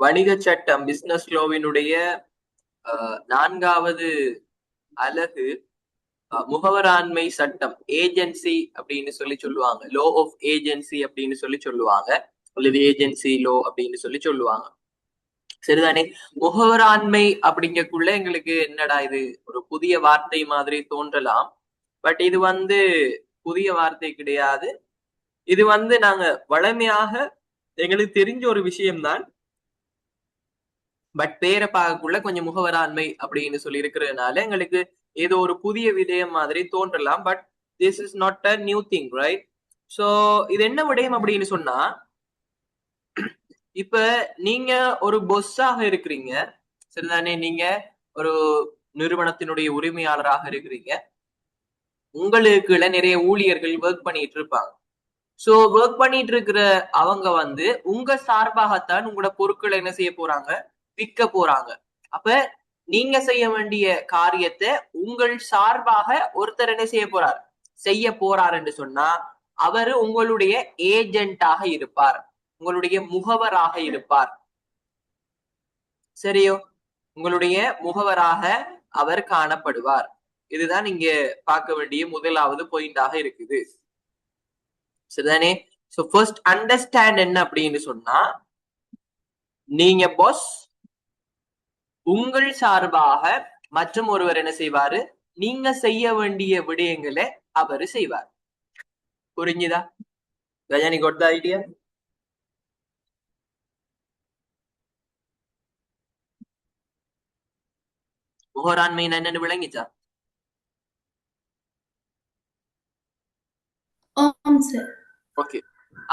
வணிக சட்டம் பிசினஸ் லோவினுடைய 4வது அலகு முகவராண்மை சட்டம், ஏஜென்சி அப்படின்னு சொல்லி சொல்லுவாங்க. லோ ஆஃப் ஏஜென்சி அப்படின்னு சொல்லி சொல்லுவாங்க, அல்லது ஏஜென்சி லோ அப்படின்னு சொல்லி சொல்லுவாங்க. சரிதானே? முகவராண்மை அப்படிங்கக்குள்ள எங்களுக்கு என்னடா இது ஒரு புதிய வார்த்தை மாதிரி தோன்றலாம். பட் இது புதிய வார்த்தை கிடையாது. இது நாங்க வளமையாக எங்களுக்கு தெரிஞ்ச ஒரு விஷயம்தான். பட் பேரை பார்க்கக்குள்ள கொஞ்சம் முகவராண்மை அப்படின்னு சொல்லி இருக்கிறதுனால எங்களுக்கு ஏதோ ஒரு புதிய விடயம் மாதிரி தோன்றலாம். But this is not a new thing, right? So இது என்ன விடயம் அப்படின்னு சொன்னா, இப்ப நீங்க ஒரு பொஸ்ஸாக இருக்கிறீங்க, சரிதானே? நீங்க ஒரு நிறுவனத்தினுடைய உரிமையாளராக இருக்கிறீங்க. உங்களுக்குள்ள நிறைய ஊழியர்கள் ஒர்க் பண்ணிட்டு இருப்பாங்க. சோ ஒர்க் பண்ணிட்டு இருக்கிற அவங்க உங்க சார்பாகத்தான் உங்களோட பொருட்களை என்ன செய்ய போறாங்க, விற்க போறாங்க. அப்ப நீங்க செய்ய வேண்டிய காரியத்தை உங்கள் சார்பாக ஒருத்தர் என்ன செய்ய போறார் என்று சொன்னா, அவரு உங்களுடைய ஏஜென்டாக இருப்பார், உங்களுடைய முகவராக இருப்பார். சரியோ? உங்களுடைய முகவராக அவர் காணப்படுவார். இதுதான் இங்க பார்க்க வேண்டிய முதலாவது பாயிண்டாக இருக்குது. சரிதானே? சோ ஃபர்ஸ்ட் அண்டர்ஸ்டாண்ட் என்ன அப்படின்னு சொன்னா, நீங்க பாஸ், உங்கள் சார்பாக மற்றும் ஒருவர் என்ன செய்வாரு, நீங்க செய்ய வேண்டிய விடயங்களை அவரு செய்வார். புரிஞ்சுதா? கஜானி got the idea? முகராண்மை என்னன்னு விளங்கிச்சா? ஓகே.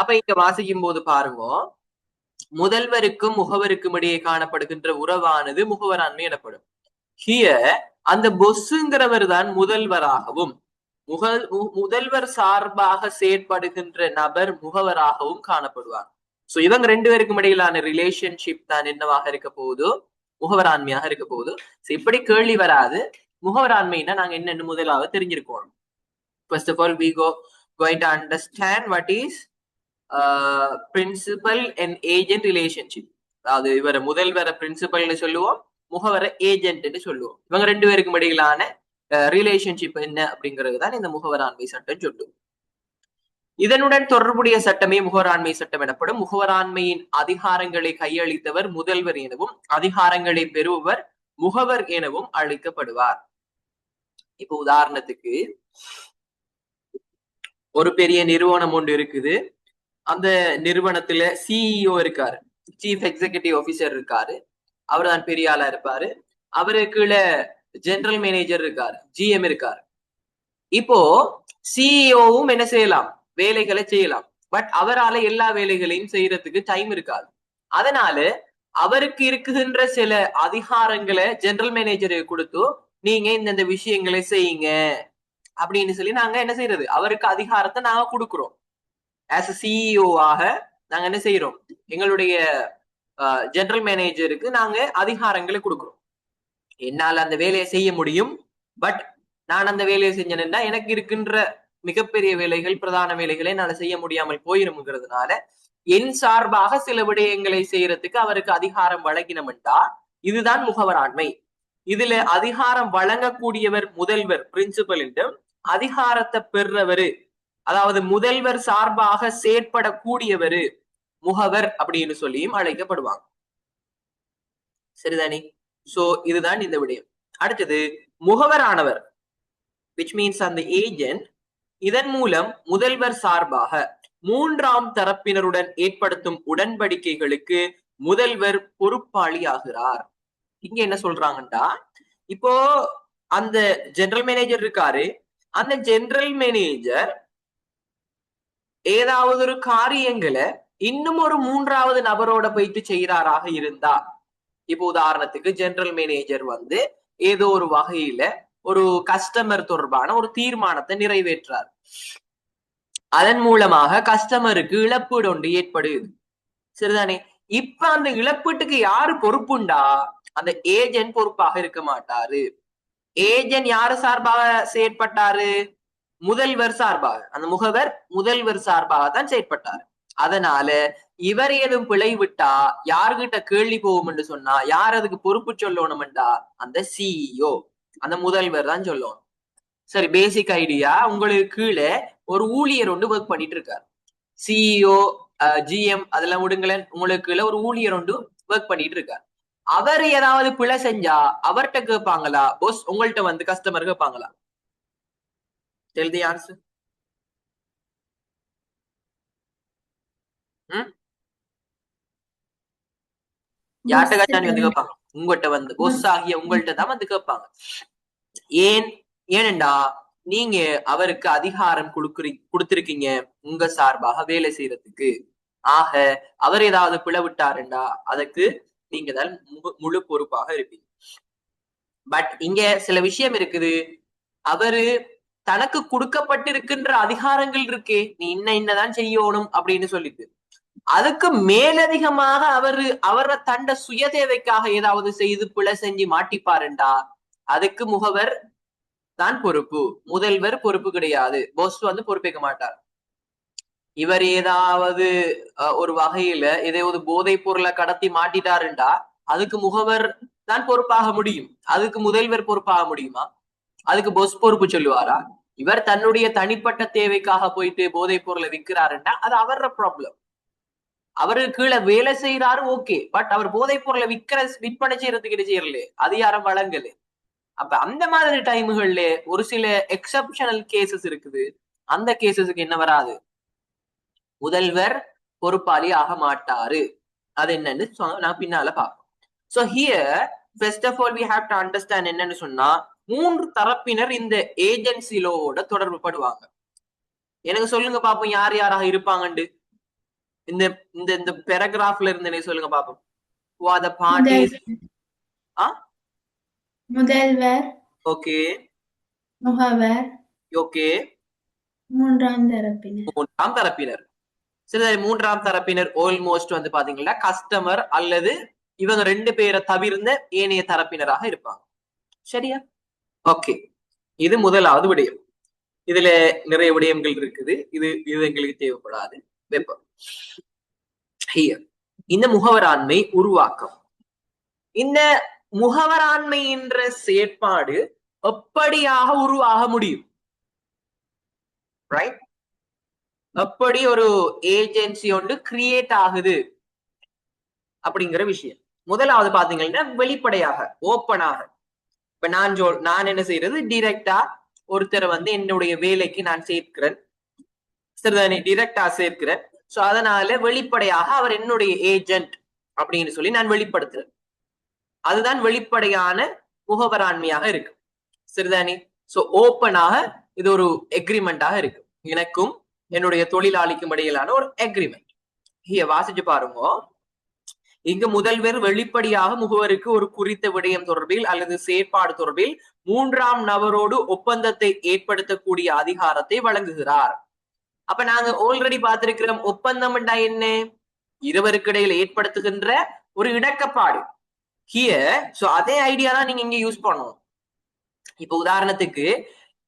அப்ப இங்க வாசிக்கும் போது பாருங்க, முதல்வருக்கும் முகவருக்கும் இடையே காணப்படுகின்ற உறவானது முகவராண்மை எனப்படும். ஹியர் அந்த பொஸ்ஸுங்கிறவர் தான் முதல்வராகவும் முதல்வர் சார்பாக செயற்படுகின்ற நபர் முகவராகவும் காணப்படுவார். சோ இவங்க ரெண்டு பேருக்கும் இடையிலான ரிலேஷன்ஷிப் தான் என்னவாக இருக்க போகுது, முகவராண்மையாக இருக்க போகுது. இப்படி கேள்வி வராது. முகவராண்மைன்னா நாங்க என்னன்னு முதலாவது தெரிஞ்சிருக்கோம். First of all, we going to understand what is principal and agent relationship. அதாவது இவர முதல்வர பிரின்சிபல்னு சொல்லுவோம், முகவர ஏஜென்ட்னு சொல்லுவோம். இவங்க ரெண்டு பேருக்கும் இடையிலான ரிலேஷன்ஷிப் என்ன அப்படிங்கிறது தான் இந்த முகவராண்மை சட்டம் சொல்லும். இதனுடன் தொடர்புடைய சட்டமே முகவராண்மை சட்டம் எனப்படும். முகவராண்மையின் அதிகாரங்களை கையளித்தவர் முதல்வர் எனவும், அதிகாரங்களை பெறுபவர் முகவர் எனவும் அழைக்கப்படுவார். இப்போ உதாரணத்துக்கு ஒரு பெரிய நிறுவனம் ஒன்று இருக்குது. அந்த நிறுவனத்துல சிஇஓ இருக்காரு, சீஃப் எக்ஸிகியூட்டிவ் ஆபீசர் இருக்காரு, அவர் தான் பெரிய ஆளா இருப்பாரு. அவருக்குள்ள ஜெனரல் மேனேஜர் இருக்காரு, ஜிஎம் இருக்காரு. இப்போ சிஇஓவும் என்ன செய்யலாம், வேலைகளை செய்யலாம். பட் அவரால் எல்லா வேலைகளையும் செய்யறதுக்கு டைம் இருக்காது. அதனால அவருக்கு இருக்குகின்ற சில அதிகாரங்களை ஜெனரல் மேனேஜருக்கு கொடுத்து, நீங்க இந்த விஷயங்களை செய்யுங்க அப்படின்னு சொல்லி நாங்க என்ன செய்யறது, அவருக்கு அதிகாரத்தை நாங்க கொடுக்கிறோம். ஆஸ் அ சிஇஓ ஆக நாங்க என்ன செய்யறோம், எங்களுடைய ஜெனரல் மேனேஜருக்கு நாங்க அதிகாரங்களை கொடுக்கிறோம். என்னால் அந்த வேலையை செய்ய முடியும், பட் நான் அந்த வேலையை செஞ்சேன்னா எனக்கு இருக்கின்ற மிகப்பெரிய வேலைகள், பிரதான வேலைகளை என்னால செய்ய முடியாமல் போயிரும்ங்கிறதுனால என் சார்பாக சில விடயங்களை செய்யறதுக்கு அவருக்கு அதிகாரம் வழங்கினோம்டா இதுதான் முகவராண்மை. இதுல அதிகாரம் வழங்கக்கூடியவர் முதல்வர், பிரின்சிபல் என்றும், அதிகாரத்தை பெறுறவரு, அதாவது முதல்வர் சார்பாக செயற்படக்கூடியவரு முகவர் அப்படின்னு சொல்லியும் அழைக்கப்படுவாங்க. சரிதானே? சோ இதுதான் இந்த விடயம். அடுத்தது முகவரானவர், which means அந்த ஏஜென்ட், இதன் மூலம் முதல்வர் சார்பாக 3ஆம் தரப்பினருடன் ஏற்படுத்தும் உடன்படிக்கைகளுக்கு முதல்வர் பொறுப்பாளி ஆகிறார். இங்க என்ன சொல்றாங்கன்னா, இப்போ அந்த ஜெனரல் மேனேஜர் இருக்காரு, அந்த ஜெனரல் மேனேஜர் ஏதாவது ஒரு காரியங்களை இன்னும் ஒரு 3ஆவது நபரோட போயிட்டு செய்யறாராக இருந்தா, இப்போ உதாரணத்துக்கு ஜெனரல் மேனேஜர் ஏதோ ஒரு வகையில ஒரு கஸ்டமர் தொடர்பான ஒரு தீர்மானத்தை நிறைவேற்றார். அதன் மூலமாக கஸ்டமருக்கு இழப்பீடு ஒன்று ஏற்படுது. சரிதானே? இப்ப அந்த இழப்பீட்டுக்கு யாரு பொறுப்புண்டா, அந்த ஏஜென்ட் பொறுப்பாக இருக்க மாட்டாரு. ஏஜென்ட் யாரு சார்பாக செயற்பட்டாரு, முதல்வர் சார்பாக. அந்த முகவர் முதல்வர் சார்பாக தான் செயற்பட்டாரு. அதனால இவர் ஏதும் பிழை விட்டா யாருகிட்ட கேள்வி போகும் என்று சொன்னா யார் அதுக்கு பொறுப்பு சொல்லணும்டா அந்த சிஇஓ, அந்த முதல்வர் தான் சொல்லணும். சரி, பேசிக் ஐடியா. உங்களுக்கு கீழே ஒரு ஊழியர் ஒன்று ஒர்க் பண்ணிட்டு இருக்காரு. சிஇஓ, ஜிஎம் அதெல்லாம் விடுங்களேன், உங்களுக்கு கீழே ஒரு ஊழியர் ஒன்று ஒர்க் பண்ணிட்டு இருக்காரு. அவர் ஏதாவது பிழை செஞ்சா அவர்கிட்ட கேட்பாங்களா, போஸ் உங்கள்கிட்ட வந்து கஸ்டமர் கேட்பாங்களா? Tell the answer. யார்கிட்ட கச்சானி வந்து கேட்பாங்க? உங்கள்கிட்ட வந்து பொஸ் ஆகிய உங்கள்கிட்ட தான் வந்து கேட்பாங்க. ஏன்? ஏனெண்டா நீங்க அவருக்கு அதிகாரம் கொடுத்திருக்கீங்க உங்க சார்பாக வேலை செய்யறதுக்கு. ஆக அவர் ஏதாவது பிளவிட்டாருண்டா அதுக்கு நீங்க தான் முழு பொறுப்பாக இருப்பீங்க. பட் இங்க சில விஷயம் இருக்குது. அவரு தனக்கு கொடுக்கப்பட்டிருக்கின்ற அதிகாரங்கள் இருக்கே, நீ இன்னதான் செய்யணும் அப்படின்னு சொல்லிட்டு அதுக்கு மேலதிகமாக அவரை தண்ட சுய தேவைக்காக ஏதாவது செய்து பிழை செஞ்சு மாட்டிப்பாருண்டா அதுக்கு முகவர் தான் பொறுப்பு, முதல்வர் பொறுப்பு கிடையாது. போஸ் வந்து பொறுப்பேற்க மாட்டார். இவர் ஏதாவது ஒரு வகையில ஏதாவது போதை பொருளை கடத்தி மாட்டிட்டாருண்டா அதுக்கு முகவர் தான் பொறுப்பாக முடியும். அதுக்கு முதல்வர் பொறுப்பாக முடியுமா? அதுக்கு பொஸ் பொறுப்பு சொல்லுவாரா? இவர் தன்னுடைய தனிப்பட்ட தேவைக்காக போயிட்டு போதை பொருளை விற்கிறாருண்டா அது அவர ப்ராப்ளம். அவரு கீழே வேலை செய்யறாரு, ஓகே. பட் அவர் போதை பொருளை விற்பனை செய்யறதுக்கு செய்யல, அதிகாரம் வழங்கல. அப்ப அந்த மாதிரி டைம்கள்ல ஒரு சில எக்ஸப்ஷனல் கேசஸ் இருக்குது. அந்த கேசஸுக்கு என்ன வராது, முதல்வர் பொறுப்பாளி ஆக மாட்டாரு. அது என்னன்னு நான் பின்னால பார்ப்போம். So here first of all we have to understand என்னன்னு சொன்னா 3 தரப்பினர் இந்த ஏஜென்சி லோவோட தொடர்பு படுவாங்க. எனக்கு சொல்லுங்க பாப்போம் யார் யாராக இருப்பாங்கண்டு. இந்த இந்த இந்த பேராகிராஃப்ல இருந்து சொல்லுங்க பாப்போம். Who are the parties? முதல்வர், ஓகே, முகவர், ஓகே, மூன்றாம் தரப்பினர். சரி, மூன்றாம் தரப்பினர் ஆல்மோஸ்ட் வந்து பாத்தீங்கன்னா கஸ்டமர் அல்லது இவங்க 2 பேரை தவிர்ந்த ஏனைய தரப்பினராக இருப்பாங்க. சரியா? ஓகே, இது முதலாவது விடயம். இதுல நிறைய விடயங்கள் இருக்குது. இது எங்களுக்கு தேவைப்படாது. வெப்பம் இந்த முகவராண்மை உருவாக்கம். இந்த முகவராண்மை என்ற செயற்பாடு எப்படியாக உருவாக முடியும்? ரைட்? எப்படி ஒரு ஏஜென்சி ஒன்று கிரியேட் ஆகுது அப்படிங்கிற விஷயம். முதலாவது பாத்தீங்கன்னா வெளிப்படையாக, ஓப்பனாக. இப்ப நான் என்ன செய்யறது, டிரெக்டா ஒருத்தரை வந்து என்னுடைய வேலைக்கு நான் சேர்க்கிறேன். சரிதானே? டிரெக்டா சேர்க்கிறேன். சோ அதனால வெளிப்படையாக அவர் என்னுடைய ஏஜென்ட் அப்படின்னு சொல்லி நான் வெளிப்படுத்துறேன். அதுதான் வெளிப்படையான முகவராண்மையாக இருக்கு. சரிதானே? சோ ஓப்பனாக இது ஒரு எக்ரிமெண்டாக இருக்கு, எனக்கும் என்னுடைய தொழிலாளிக்கும் இடையிலான ஒரு எக்ரிமெண்ட். வாசிச்சு பாருங்க. இங்கு முதல்வர் வெளிப்படையாக முகவருக்கு ஒரு குறித்த விடயம் தொடர்பில் அல்லது செயற்பாடு தொடர்பில் 3ஆம் நபரோடு ஒப்பந்தத்தை ஏற்படுத்தக்கூடிய அதிகாரத்தை வழங்குகிறார். அப்ப நாங்க ஆல்ரெடி பார்த்திருக்கிறோம், ஒப்பந்தம் என்ன? இருவருக்கு இடையில் ஏற்படுத்துகின்ற ஒரு இணக்கப்பாடு. சோ அதே ஐடியா தான் நீங்க இங்க யூஸ் பண்ணணும். இப்ப உதாரணத்துக்கு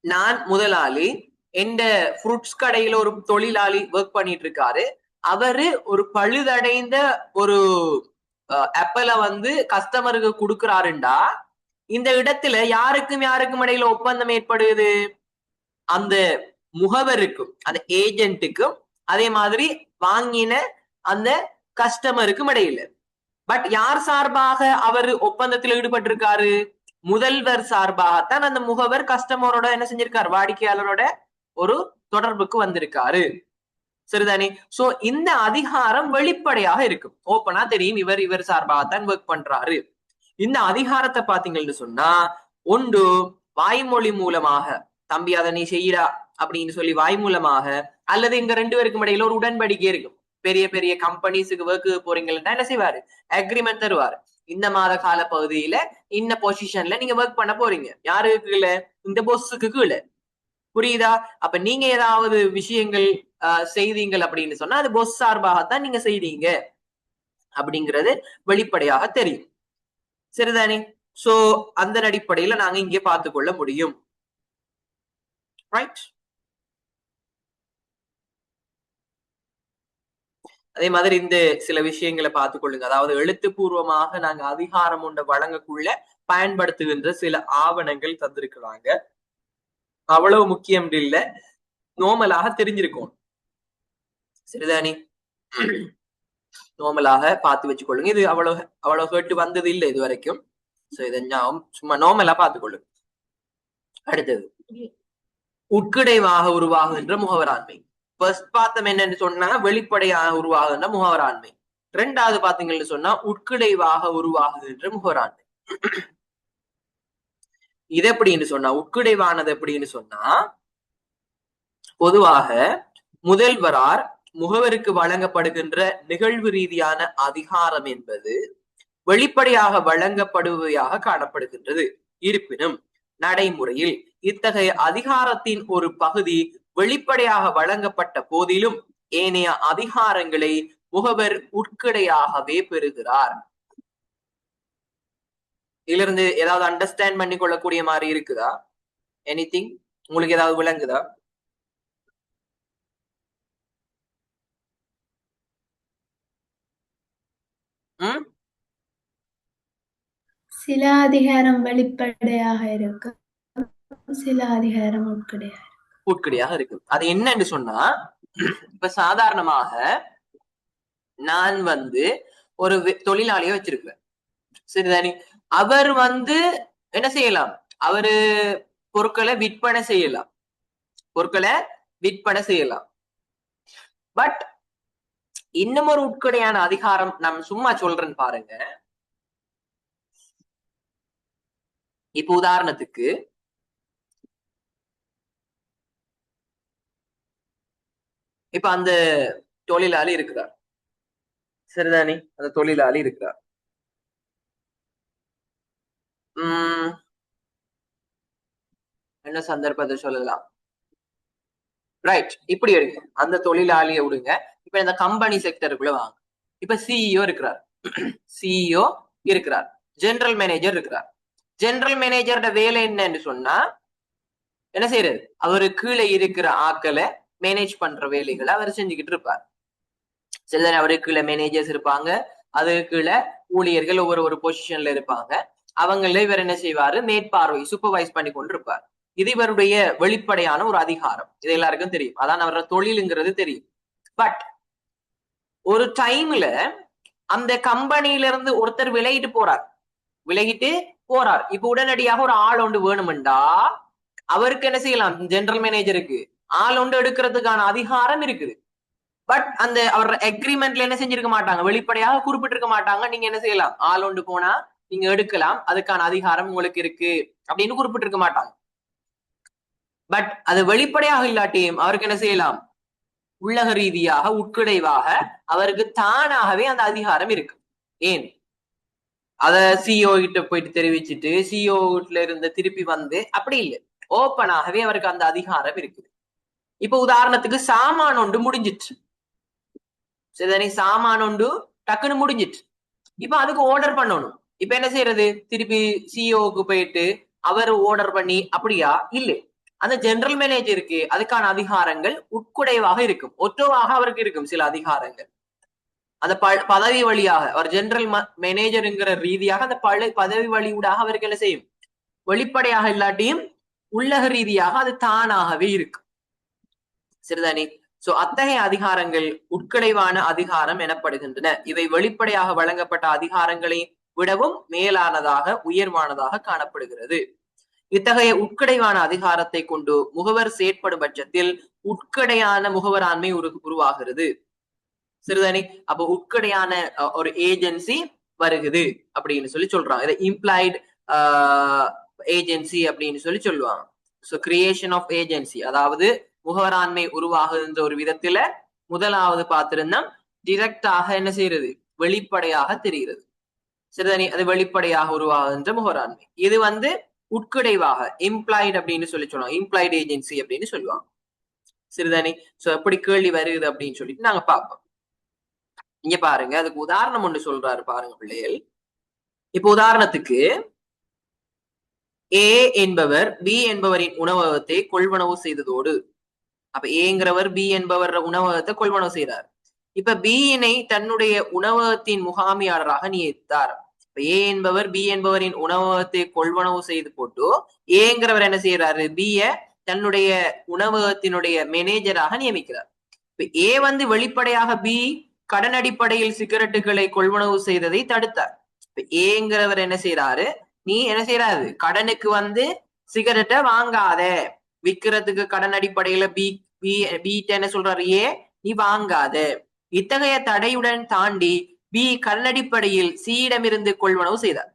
நான் முதலாளி, எந்த ஃப்ரூட்ஸ் கடையில ஒரு தொழிலாளி ஒர்க் பண்ணிட்டு இருக்காரு. அவரு ஒரு பழுதடைந்த ஒரு ஆப்பிள வந்து கஸ்டமருக்கு கொடுக்கிறாருண்டா இந்த இடத்துல யாருக்கும் இடையில ஒப்பந்தம் ஏற்படுது? அந்த முகவருக்கும் அந்த ஏஜென்ட்டுக்கும் அதே மாதிரி வாங்கின அந்த கஸ்டமருக்கும் இடையில. பட் யார் சார்பாக அவர் ஒப்பந்தத்தில் ஈடுபட்டிருக்காரு? முதல்வர் சார்பாகத்தான் அந்த முகவர் கஸ்டமரோட என்ன செஞ்சிருக்காரு, வாடிக்கையாளரோட ஒரு தொடர்புக்கு வந்திருக்காரு. சரிதானே? சோ இந்த அதிகாரம் வெளிப்படையாக இருக்கும், ஓப்பனா தெரியும் இவர் சார்பாகத்தான் ஒர்க் பண்றாரு. இந்த அதிகாரத்தை பாத்தீங்கன்னு சொன்னா ஒன்று வாய்மொழி மூலமாக, தம்பி அதை நீ செய்யறா அப்படின்னு சொல்லி வாய் மூலமாக, அல்லது இங்க 2 பேருக்கும் இடையில ஒரு உடன்படிக்கை இருக்கும். பெரிய பெரிய கம்பெனிஸுக்கு ஒர்க்கு போறீங்கன்னா என்ன செய்வாரு, அக்ரிமெண்ட் தருவாரு. இந்த மாத கால பகுதியில இன்ன பொசிஷன்ல நீங்க ஒர்க் பண்ண போறீங்க. யாருக்கு கீழே? இந்த பொஸ்ஸுக்கு கீழே. புரியுதா? அப்ப நீங்க ஏதாவது விஷயங்கள் செய்தீங்கள் அப்படின்னு சொன்னா அது பொஸ் சார்பாகத்தான் நீங்க செய்தீங்க அப்படிங்கிறது வெளிப்படையாக தெரியும். சரிதானே? சோ அந்த அடிப்படையில நாங்க இங்கே பார்த்து கொள்ள முடியும். ரைட்? அதே மாதிரி இந்த சில விஷயங்களை பார்த்துக் கொள்ளுங்க. அதாவது எழுத்துப்பூர்வமாக நாங்க அதிகாரம் ஒன்றை வழங்கக்குள்ள பயன்படுத்துகின்ற சில ஆவணங்கள் தந்திருக்கிறாங்க. அவ்வளவு முக்கியம் இல்ல, நோமலாக தெரிஞ்சிருக்கும். சரிதானி? நோமலாக பார்த்து வச்சுக்கொள்ளுங்க. இது அவ்வளவு கேட்டு வந்தது இல்லை இது வரைக்கும். சோ இதை சும்மா நோமலா பார்த்துக்கொள்ளுங்க. அடுத்தது உட்கிடைவாக உருவாகுகின்ற முகவராண்மை. ஃபர்ஸ்ட் பார்த்தம் என்னன்னு சொன்னா வெளிப்படையாக உருவாகுகின்ற முகவராண்மை. ரெண்டாவது பாத்தீங்கன்னு சொன்னா உட்கிடைவாக உருவாகுகின்ற முகவராண்மை. இது எப்படின்னு சொன்னா உட்கிடைவானது எப்படின்னு சொன்னா பொதுவாக முதல்வரார் முகவருக்கு வழங்கப்படுகின்ற நிகழ்வு ரீதியான அதிகாரம் என்பது வெளிப்படையாக வழங்கப்படுவையாக காணப்படுகின்றது. இருப்பினும் நடைமுறையில் இத்தகைய அதிகாரத்தின் ஒரு பகுதி வெளிப்படையாக வழங்கப்பட்ட போதிலும் ஏனைய அதிகாரங்களை முகவர் உட்கிடையாகவே பெறுகிறார். இதுல இருந்து ஏதாவது அண்டர்ஸ்டாண்ட் பண்ணி கொள்ளக்கூடிய மாதிரி இருக்குதா? எனிதிங் உங்களுக்கு ஏதாவது விளங்குதா? சில அதிகாரம் வெளிப்படையாக இருக்கு, சில அதிகாரம் உட்கிடையாக இருக்கு. அது என்னன்னு சொன்னா இப்ப சாதாரணமாக நான் ஒரு தொழிலாளிய வச்சிருக்கிறேன். சரிதானே? அவர் என்ன செய்யலாம்? அவரு பொருட்களை விற்பனை செய்யலாம். பட் இன்னும் ஒரு உட்கடையான அதிகாரம் நான் சும்மா சொல்றேன் பாருங்க. இப்ப உதாரணத்துக்கு இப்ப அந்த தொழிலாளி இருக்கிறார். சரிதானே? அந்த தொழிலாளி இருக்கிறார். என்ன சந்தர்ப்பத்தை சொல்லலாம்? ரைட், இப்படி எடுங்க. அந்த தொழிலாளியை விடுங்க. இப்ப இந்த கம்பெனி செக்டருக்குள்ள வாங்க. இப்ப சிஇஓ இருக்கிறார், ஜெனரல் மேனேஜர் இருக்கிறார். ஜெனரல் மேனேஜரோட வேலை என்னன்னு சொன்னா என்ன செய்யறது? அவரு கீழே இருக்கிற ஆக்களை மேனேஜ் பண்ற வேலைகளை அவர் செஞ்சுக்கிட்டு இருப்பார். சரிதானே? அவருக்கு கீழே மேனேஜர்ஸ் இருப்பாங்க, அதுக்கு கீழே ஊழியர்கள் ஒவ்வொரு பொசிஷன்ல இருப்பாங்க. அவங்கள இவர் என்ன செய்வாரு? மேற்பார்வை, சூப்பர்வைஸ் பண்ணி கொண்டு இருப்பார். இது இவருடைய வெளிப்படையான ஒரு அதிகாரம். இது எல்லாருக்கும் தெரியும். அதான் அவரோட தொழிலுங்கிறது தெரியும். பட் ஒரு டைம்ல அந்த கம்பெனியில இருந்து ஒருத்தர் விலகிட்டு போறார். இப்ப உடனடியாக ஒரு ஆள் ஒன்று வேணுமெண்டா அவருக்கு என்ன செய்யலாம்? ஜெனரல் மேனேஜருக்கு ஆள் ஒன்று எடுக்கிறதுக்கான அதிகாரம் இருக்குது. பட் அந்த அவர் அக்ரிமெண்ட்ல என்ன செஞ்சிருக்க மாட்டாங்க? வெளிப்படையாக குறிப்பிட்டிருக்க மாட்டாங்க. நீங்க என்ன செய்யலாம்? ஆள் ஒன்று போனா நீங்க எடுக்கலாம், அதுக்கான அதிகாரம் உங்களுக்கு இருக்கு அப்படின்னு குறிப்பிட்டிருக்க மாட்டாங்க. பட் அது வெளிப்படையாக இல்லாட்டியும் அவருக்கு என்ன செய்யலாம்? உள்ளக ரீதியாக உட்கிடைவாக அவருக்கு தானாகவே அந்த அதிகாரம் இருக்கு. ஏன்? அத சிஇஓ கிட்ட போயிட்டு தெரிவிச்சுட்டு சிஇஓ கிட்ட இருந்து திருப்பி அப்படி இல்லை, ஓப்பனாகவே அவருக்கு அந்த அதிகாரம் இருக்குது. இப்ப உதாரணத்துக்கு சாமான் ஒன்று முடிஞ்சிட்டு, சரிதானே? சாமான் ஒன்று டக்குன்னு முடிஞ்சிட்டு, இப்ப அதுக்கு ஆர்டர் பண்ணணும். இப்ப என்ன செய்யறது? திருப்பி சிஇஓக்கு போயிட்டு அவர் ஆர்டர் பண்ணி அப்படியா? இல்லை, அந்த ஜெனரல் மேனேஜருக்கு அதுக்கான அதிகாரங்கள் உட்குடைவாக இருக்கும். ஒற்றவாக அவருக்கு இருக்கும் சில அதிகாரங்கள். அந்த பதவி வழியாக அவர் ஜெனரல் மேனேஜருங்கிற ரீதியாக அந்த பதவி வழியூடாக அவருக்கு என்ன செய்யும்? வெளிப்படையாக இல்லாட்டியும் உள்ளக ரீதியாக அது தானாகவே இருக்கும். சரிதானே? சோ அத்தகைய அதிகாரங்கள் உட்கடைவான அதிகாரம் எனப்படுகின்றன. இவை வெளிப்படையாக வழங்கப்பட்ட அதிகாரங்களை விடவும் மேலானதாக, உயர்வானதாக காணப்படுகிறது. இத்தகைய உட்கடைவான அதிகாரத்தை கொண்டு முகவர் செயற்படும் பட்சத்தில் உட்கடையான முகவராண்மை உருவாகிறது. சரிதானே? அப்ப உட்கடையான ஒரு ஏஜென்சி வருகுது அப்படின்னு சொல்றாங்க. இதை இம்ப்ளாய்டு ஏஜென்சி அப்படின்னு சொல்லுவாங்க. சோ கிரியேஷன் ஆஃப் ஏஜென்சி, அதாவது முகவராண்மை உருவாகுகின்ற ஒரு விதத்துல முதலாவது பார்த்திருந்தா டிரெக்டாக என்ன செய்யறது? வெளிப்படையாக தெரிகிறது. சரிதானே? அது வெளிப்படையாக உருவாகுகின்ற முகவராண்மை. இது உட்கிடைவாக இம்ப்ளாய்டு அப்படின்னு சொல்லுவாங்க, இம்ப்ளாய்டு ஏஜென்சி அப்படின்னு சொல்லுவாங்க. சரிதானே? சோ எப்படி கேள்வி வருது அப்படின்னு சொல்லிட்டு நாங்க பார்ப்போம். இங்க பாருங்க, அதுக்கு உதாரணம் ஒன்று சொல்றாரு பாருங்க பிள்ளைகள். இப்ப உதாரணத்துக்கு ஏ என்பவர் பி என்பவரின் உணவகத்தை கொள்வனவு செய்ததோடு, அப்ப ஏங்கிறவர் பி என்பவர் உணவகத்தை கொள்வனவு செய்யறார். இப்ப பியினை தன்னுடைய உணவகத்தின் முகாமியாளராக நியமித்தார். இப்ப ஏ என்பவர் பி என்பவரின் உணவகத்தை கொள்வனவு செய்து போட்டு ஏங்கிறவர் என்ன செய்யறாரு, பிய தன்னுடைய உணவகத்தினுடைய மேனேஜராக நியமிக்கிறார். இப்ப ஏ வந்து வெளிப்படையாக பி கடன் அடிப்படையில் சிகரெட்டுகளை கொள்வனவு செய்ததை தடுத்தார். இப்ப ஏங்கிறவர் என்ன செய்யறாரு, நீ என்ன செய்யறாரு, கடனுக்கு வந்து சிகரெட்டை வாங்காத, விக்கிறதுக்கு கடன் அடிப்படையில பி பி பி என்ன சொல்றாரு, ஏ நீ வாங்காத. இத்தகைய தடையுடன் தாண்டி பி கல்லடிப்படையில் சியிடமிருந்து கொள்வனவு செய்தார்.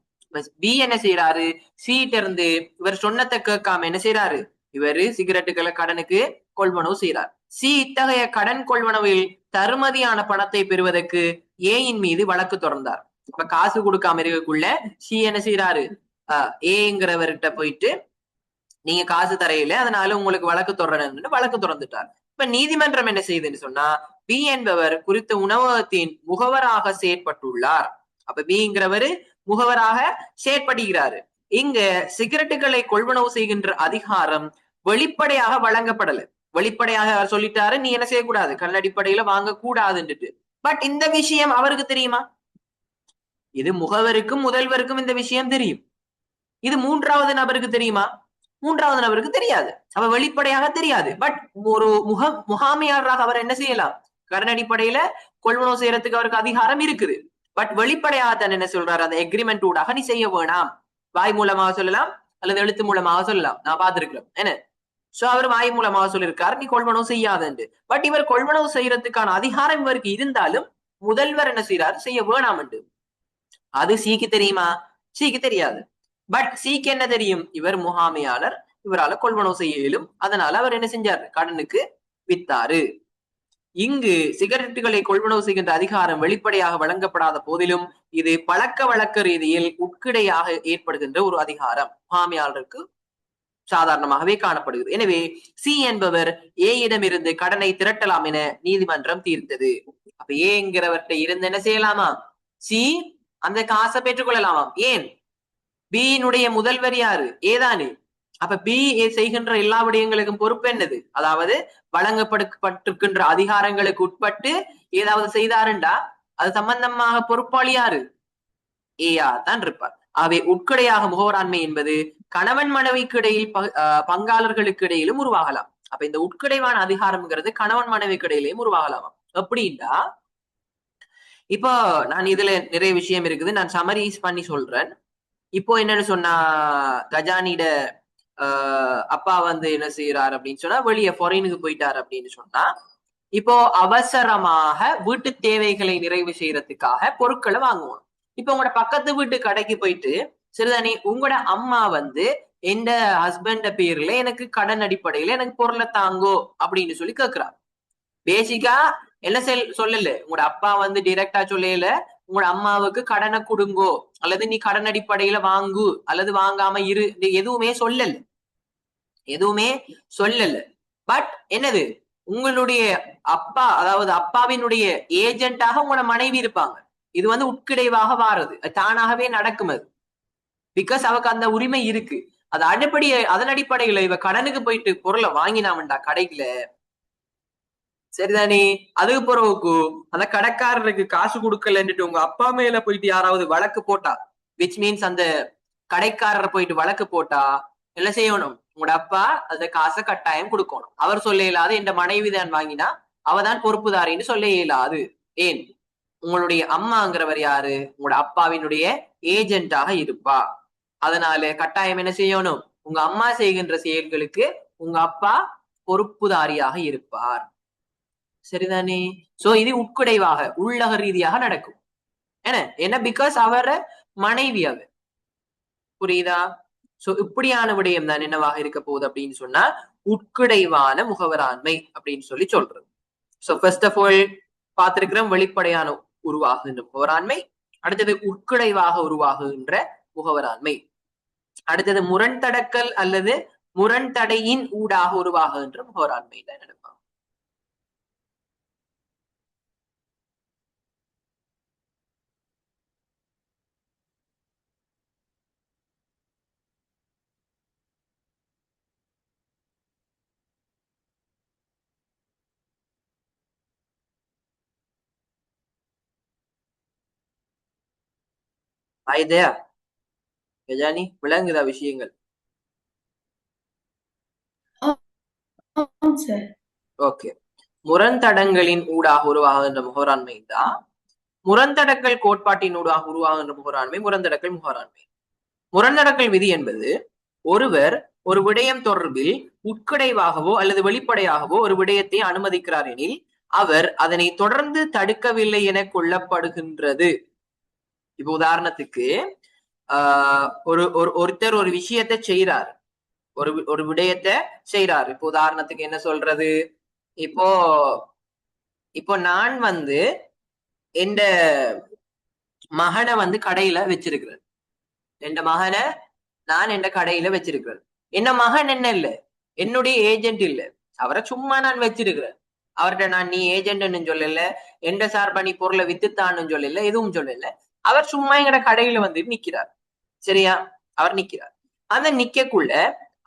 பி என்ன செய்யறாரு, சீட்ட இருந்து இவர் சொன்னத்தை கேட்காம என்ன செய்யறாரு, இவரு சிகரெட்டுகளை கடனுக்கு கொள்வனவு செய்யறார். சி இத்தகைய கடன் கொள்வனவில் தருமதியான பணத்தை பெறுவதற்கு ஏயின் மீது வழக்கு தொடர்ந்தார். இப்ப காசு கொடுக்காம இருக்கக்குள்ள சி என்ன செய்யறாரு, ஏங்கிறவர்கிட்ட போயிட்டு நீங்க காசு தரையில, அதனால உங்களுக்கு வழக்கு தொடரணும்னு வழக்கு தொடர்ந்துட்டார். இப்ப நீதிமன்றம் என்ன செய்யுதுன்னு சொன்னா, பி என்பவர் குறித்த உணவகத்தின் முகவராக செயற்பட்டுள்ளார். அப்ப பிங்கிறவரு முகவராக செயற்படுகிறாரு. இங்க சிகரெட்டுகளை கொள்வனவு செய்கின்ற அதிகாரம் வெளிப்படையாக வழங்கப்படல. வெளிப்படையாக அவர் சொல்லிட்டாரு, நீ என்ன செய்யக்கூடாது, கல்லடிப்படையில வாங்க கூடாதுன்னுட்டு. பட் இந்த விஷயம் அவருக்கு தெரியுமா? இது முகவருக்கும் முதல்வருக்கும் இந்த விஷயம் தெரியும். இது மூன்றாவது நபருக்கு தெரியுமா? மூன்றாவது நபருக்கு தெரியாது. அவ வெளிப்படையாக தெரியாது. பட் ஒரு முகாமியாளராக அவர் என்ன செய்யலாம், கடன் அடிப்படையில கொள்வனவு செய்யறதுக்கு அவருக்கு அதிகாரம் இருக்குது. பட் வெளிப்படையாக தான் என்ன சொல்றாரு, அந்த எக்ரிமெண்ட் ஊடாக நீ செய்ய வேணாம். வாய் மூலமாக சொல்லலாம் அல்லது எழுத்து மூலமாக சொல்லலாம், நான் பார்த்திருக்கிறேன் என்ன. சோ அவர் வாய் மூலமாக சொல்லியிருக்காரு, நீ கொள்வனவு செய்யாதண்டு. பட் இவர் கொள்வனவு செய்யறதுக்கான அதிகாரம் இவருக்கு இருந்தாலும் முதல்வர் என்ன செய்யறாரு, செய்ய வேணாம். அது சிக்கு தெரியுமா? சிக்கு தெரியாது. பட் சிக்கு என்ன தெரியும், இவர் முகாமையாளர், இவரால கொள்வனவு செய்ய இயலும், அதனால அவர் என்ன செஞ்சாரு, கடனுக்கு வித்தாரு. இங்கு சிகரெட்டுகளை கொள்வனவு செய்கின்ற அதிகாரம் வெளிப்படையாக வழங்கப்படாத போதிலும் இது பழக்க வழக்க ரீதியில் உட்கிடையாக ஏற்படுகின்ற ஒரு அதிகாரம் முகாமையாளருக்கு சாதாரணமாகவே காணப்படுகிறது. எனவே சி என்பவர் ஏயிடமிருந்து கடனை திரட்டலாம் என நீதிமன்றம் தீர்த்தது. அப்ப ஏங்கிறவர்கிட்ட இருந்து என்ன செய்யலாமா, சி அந்த காசை பெற்றுக் கொள்ளலாமாம். ஏன், பியினுடைய முதல்வர் யாரு, ஏதானு. அப்ப பி செய்கின்ற எல்லா விடயங்களுக்கும் பொறுப்பு என்னது, அதாவது வழங்கப்பட்டிருக்கின்ற அதிகாரங்களுக்கு உட்பட்டு ஏதாவது செய்தாருண்டா அது சம்பந்தமாக பொறுப்பாளி யாரு, ஏயா தான் இருப்பார். அவை உட்கடையாக முகவராண்மை என்பது கணவன் மனைவிக்கு இடையில் பங்காளர்களுக்கு இடையிலும் உருவாகலாம். அப்ப இந்த உட்கடைவான அதிகாரம்ங்கிறது கணவன் மனைவிக்கு இடையிலையும் உருவாகலாமா. அப்படின்னா இப்போ நான் இதுல நிறைய விஷயம் இருக்குது, நான் சமரைஸ் பண்ணி சொல்றேன். இப்போ என்னன்னு சொன்னா, கஜானிட அப்பா வந்து என்ன செய்யறாரு அப்படின்னு சொன்னா, வெளியே ஃபாரினுக்கு போயிட்டாரு அப்படின்னு சொன்னா, இப்போ அவசரமாக வீட்டு தேவைகளை நிறைவு செய்யறதுக்காக பொருட்களை வாங்குவோம். இப்ப உங்களோட பக்கத்து வீட்டு கடைக்கு போயிட்டு, சரிதானே, உங்களோட அம்மா வந்து எந்த ஹஸ்பண்ட பேர்ல எனக்கு கடன் அடிப்படையில எனக்கு பொருளை தாங்கோ அப்படின்னு சொல்லி கேக்குறா. பேசிக்கா என்ன சொல்லல, உங்களோட அப்பா வந்து டைரக்டா சொல்லல உங்களோட அம்மாவுக்கு கடனை கொடுங்கோ அல்லது நீ கடன் அடிப்படையில வாங்கு அல்லது வாங்காம இரு, எதுவுமே சொல்லல, எதுவுமே சொல்லல. பட் என்னது, உங்களுடைய அப்பா, அதாவது அப்பாவினுடைய ஏஜென்ட்டாக உங்களோட மனைவி இருப்பாங்க. இது வந்து உட்கிடைவாக வாரது, தானாகவே நடக்கும். அது பிகாஸ் அவக்கு அந்த உரிமை இருக்கு. அது அதன் அடிப்படையில இவ கடனுக்கு போயிட்டு பொருளை வாங்கினாமண்டா கடைக்குல, சரிதானே, அதுக்கு பிறகு அந்த கடைக்காரருக்கு காசு கொடுக்கலன்னுட்டு உங்க அப்பா மேல போயிட்டு யாராவது வழக்கு போட்டா, விச் மீன்ஸ் அந்த கடைக்காரர் போயிட்டு வழக்கு போட்டா என்ன செய்யணும், உங்களோட அப்பா அந்த காசை கட்டாயம் கொடுக்கணும். அவர் சொல்ல இயலாது என் மனைவி தான் வாங்கினா அவதான் பொறுப்புதாரின்னு சொல்ல இயலாது. ஏன், உங்களுடைய அம்மாங்கிறவர் யாரு, உங்களோட அப்பாவினுடைய ஏஜென்ட்டாக இருப்பா. அதனால கட்டாயம் என்ன செய்யணும், உங்க அம்மா செய்கின்ற செயல்களுக்கு உங்க அப்பா பொறுப்புதாரியாக இருப்பார். சரிதானே. சோ இது உட்குடைவாக உள்ளக ரீதியாக நடக்கும். என்ன பிகாஸ் அவர மனைவி அவ, புரியுதா. சோ இப்படியான விடயம் தான் என்னவாக இருக்க போகுது அப்படின்னு சொன்னா, உட்குடைவான முகவராண்மை அப்படின்னு சொல்லி சொல்றது. சோ ஃபர்ஸ்ட் ஆஃப் ஆல் பார்த்திருக்கிறோம் வெளிப்படையான உருவாகுகின்ற முகவராண்மை, அடுத்தது உட்குடைவாக உருவாகுகின்ற முகவராண்மை, அடுத்தது முரண்தடக்கல் அல்லது முரண்தடையின் ஊடாக உருவாகுகின்ற முகவராண்மை தான் நடக்கும். ஐதயா கஜானி விளங்குதா விஷயங்கள்? ஆம் சார். ஓகே. முரண்தடங்களின் ஊடாக உருவாகின்ற முகவராண்மை தான் முரண்தடக்கல் கோட்பாட்டின் ஊடாக உருவாகின்ற முகவராண்மை முரண்தடக்கல் முகவராண்மை. முரண்தடக்கல் விதி என்பது ஒருவர் ஒரு விடயம் தொடர்பில் உட்கடைவாகவோ அல்லது வெளிப்படையாகவோ ஒரு விடயத்தை அனுமதிக்கிறார் எனில் அவர் அதனை தொடர்ந்து தடுக்கவில்லை என கொள்ளப்படுகின்றது. இப்ப உதாரணத்துக்கு ஒருத்தர் ஒரு விஷயத்தை செய்யறாரு, ஒரு விடயத்தை செய்யறாரு. இப்போ உதாரணத்துக்கு என்ன சொல்றது, இப்போ இப்போ நான் எந்த மகனை கடையில வச்சிருக்கிறேன். என் மகனை நான் என் கடையில வச்சிருக்கிறேன். என்ன மகன் என்ன இல்ல, என்னுடைய ஏஜென்ட் இல்ல, அவரை சும்மா நான் வச்சிருக்கிறேன். அவர்கிட்ட நான் நீ ஏஜென்ட்னு சொல்லல, எந்த சார்பா நீ பொருளை வித்துத்தான்னு சொல்லல, எதுவும் சொல்லல. அவர் சும்மா எங்கட கடையில நிக்கிறார். சரியா? அவர் நிக்கிறார். அந்த நிக்கக்குள்ள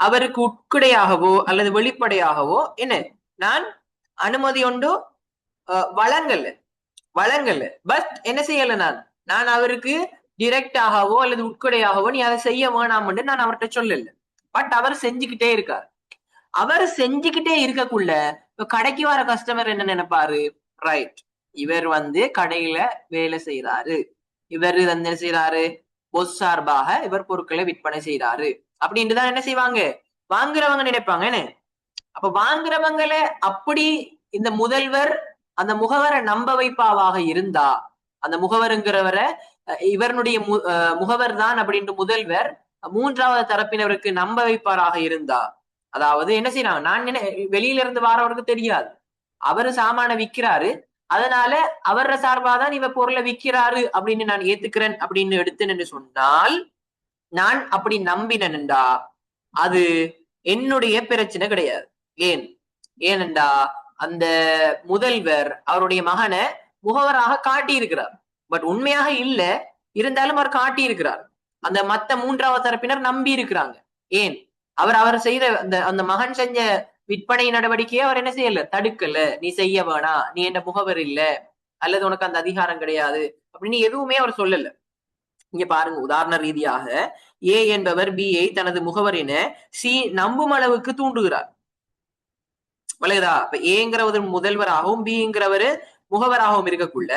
அவருக்கு உட்கடையாகவோ அல்லது வெளிப்படையாகவோ என்ன நான் அனுமதி ஒன்று வழங்கல. பட் என்ன செய்யல, நான் அவருக்கு டிரெக்டாகவோ அல்லது உட்கடையாகவோ நீ அதை செய்ய வேணாம்னு நான் அவர்கிட்ட சொல்லல. பட் அவர் செஞ்சுக்கிட்டே இருக்கார். அவர் செஞ்சுக்கிட்டே இருக்கக்குள்ள கடைக்கு வர கஸ்டமர் என்ன நினைப்பாரு, ரைட் இவர் கடையில வேலை செய்யறாரு, இவர் என்ன செய்யறாரு, பொஸ் சார்பாக இவர் பொருட்களை விற்பனை செய்யறாரு அப்படின்ட்டுதான் என்ன செய்வாங்க, வாங்குறவங்க நினைப்பாங்க. என்ன அப்ப வாங்குறவங்களை அப்படி இந்த முதல்வர் அந்த முகவரை நம்ப வைப்பாவாக இருந்தா, அந்த முகவருங்கிறவரை இவருடைய முகவர் தான் அப்படின்ட்டு முதல்வர் மூன்றாவது தரப்பினருக்கு நம்ப வைப்பாராக இருந்தா, அதாவது என்ன செய்யறாங்க, நான் வெளியில இருந்து வாரவருக்கு தெரியாது, அவரு சாமான விற்கிறாரு, அதனால அவர சார்பாதான் இவ பொருளை விற்கிறாரு அப்படின்னு நான் ஏத்துக்கிறேன் அப்படின்னு எடுத்துன்னு சொன்னால், நான் அப்படி நம்பினேன்டா அது என்னுடைய பிரச்சனை கிடையாது. ஏனென்றா அந்த முதல்வர் அவருடைய மகனை முகவராக காட்டி இருக்கிறார். பட் உண்மையாக இல்ல, இருந்தாலும் அவர் காட்டி இருக்கிறார். அந்த மத்த மூன்றாவது தரப்பினர் நம்பி இருக்கிறாங்க. ஏன் அவர் செய்த அந்த மகன் செஞ்ச விற்பனை நடவடிக்கையை அவர் என்ன செய்யல, தடுக்கல. நீ செய்ய வேணா, நீ என்ன முகவர் இல்ல, அல்லது உனக்கு அந்த அதிகாரம் கிடையாது அப்படின்னு எதுவுமே அவர் சொல்லல. இங்க பாருங்க, உதாரண ரீதியாக ஏ என்பவர் பி ஐ தனது முகவர் என சி நம்பும் அளவுக்கு தூண்டுகிறார். வளையுதா? இப்ப ஏங்கிறவர் முதல்வராகவும் பிங்கிறவர் முகவராகவும் இருக்கக்குள்ள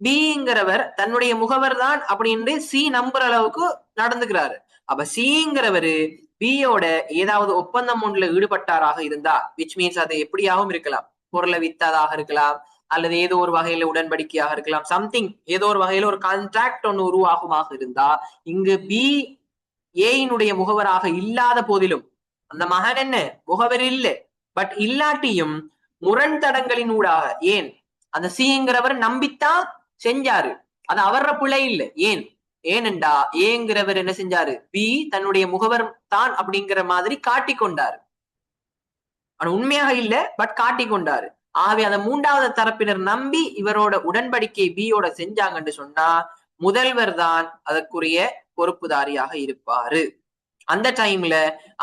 பிங்கிறவர் தன்னுடைய முகவர் தான் அப்படின்னு சி நம்புற அளவுக்கு நடந்துக்கிறாரு. அப்ப சிங்கிறவரு பியோட ஏதாவது ஒப்பந்தம் ஒன்றுல ஈடுபட்டாராக இருந்தா, விச் மீன்ஸ் அது எப்படியாகவும் இருக்கலாம், பொருளை வித்ததாக இருக்கலாம், அல்லது ஏதோ ஒரு வகையில உடன்படிக்கையாக இருக்கலாம், சம்திங் ஏதோ ஒரு வகையில ஒரு கான்ட்ராக்ட் ஒண்ணு உருவாகுமாக இருந்தா, இங்கு பி ஏயினுடைய முகவராக இல்லாத போதிலும் அந்த மகன் என்ன முகவர் இல்லை. பட் இல்லாட்டியும் முரண்தடங்களின் ஊடாக, ஏன் அந்த சிங்கிறவர் நம்பித்தான் செஞ்சாரு, அது அவர பிழை இல்லை. ஏனென்றா ஏங்கிறவர் என்ன செஞ்சாரு, பி தன்னுடைய முகவர் தான் அப்படிங்கிற மாதிரி காட்டிக்கொண்டாரு. ஆனா உண்மையாக இல்ல, பட் காட்டிக்கொண்டாரு. ஆகவே அந்த மூன்றாவது தரப்பினர் நம்பி இவரோட உடன்படிக்கை பியோட செஞ்சாங்கன்னு சொன்னா, முதல்வர் தான் அதற்குரிய பொறுப்புதாரியாக இருப்பாரு. அந்த டைம்ல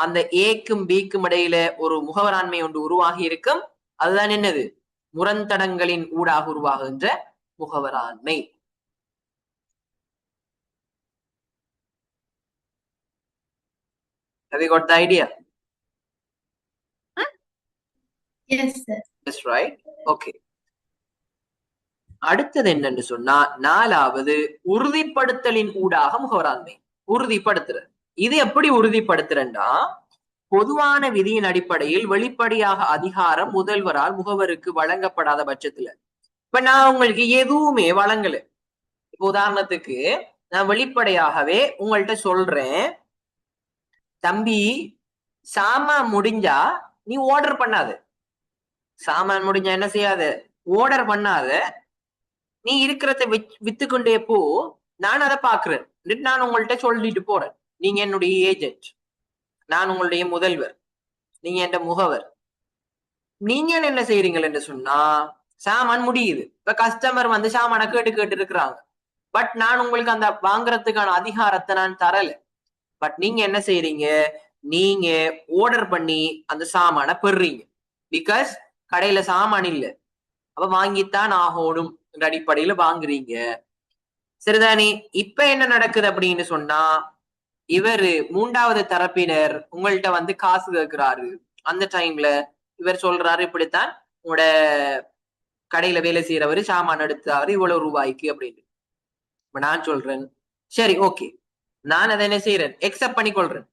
அந்த ஏக்கும் பிக்கும் இடையில ஒரு முகவராண்மை ஒன்று உருவாகி இருக்கும். அதுதான் என்னது, முரண்தடங்களின் ஊடாக உருவாகின்ற முகவராண்மை. Have you got the idea? Yes, sir. That's right. Okay. அடுத்தது என்னன்னு சொன்னா, நாலாவது உறுதிப்படுத்தலின் ஊடாக முகவராண்மை. உறுதிப்படுத்துறது, இது எப்படி உறுதிப்படுத்துறேன்னா, பொதுவான விதியின் அடிப்படையில் வெளிப்படையாக அதிகாரம் முதல்வரால் முகவருக்கு வழங்கப்படாத பட்சத்துல, இப்ப நான் உங்களுக்கு எதுவுமே வழங்கல. இப்ப உதாரணத்துக்கு நான் வெளிப்படையாகவே உங்கள்கிட்ட சொல்றேன், தம்பி சாமான் முடிஞ்சா நீ ஆர்டர் பண்ணாத, சாமான் முடிஞ்சா என்ன செய்யாத, ஆர்டர் பண்ணாத, நீ இருக்கிறத வித்துக்கொண்டே போ, நான் அதை பாக்குறேன், நான் உங்கள்கிட்ட சொல்லிட்டு போறேன். நீங்க என்னுடைய ஏஜென்ட், நான் உங்களுடைய முதல்வர், நீங்க என் முகவர். நீங்க என்ன செய்யறீங்கள் என்று சொன்னா, சாமான் முடியுது, இப்ப கஸ்டமர் சாமான கேட்டு இருக்கிறாங்க, பட் நான் உங்களுக்கு அந்த வாங்குறதுக்கான அதிகாரத்தை நான் தரல. பட் நீங்க என்ன செய்யறீங்க, நீங்க ஆர்டர் பண்ணி அந்த சாமான பெறுறீங்க. பிகாஸ் கடையில சாமான் இல்ல, அப்ப வாங்கித்தான் ஆகணும் என்ற அடிப்படையில வாங்குறீங்க. சரிதானே? இப்ப என்ன நடக்குது அப்படின்னு சொன்னா, இவரு மூன்றாவது தரப்பினர் உங்கள்ட்ட வந்து காசு கேட்கிறாரு. அந்த டைம்ல இவர் சொல்றாரு, இப்படித்தான் உங்களோட கடையில வேலை செய்யறவரு சாமான் எடுத்தாரு இவ்வளவு ரூபாய்க்கு அப்படின்னு. இப்ப நான் சொல்றேன், சரி ஓகே, நான் அதை என்ன செய்யறேன், எக்ஸப்ட் பண்ணி கொள்றேன்.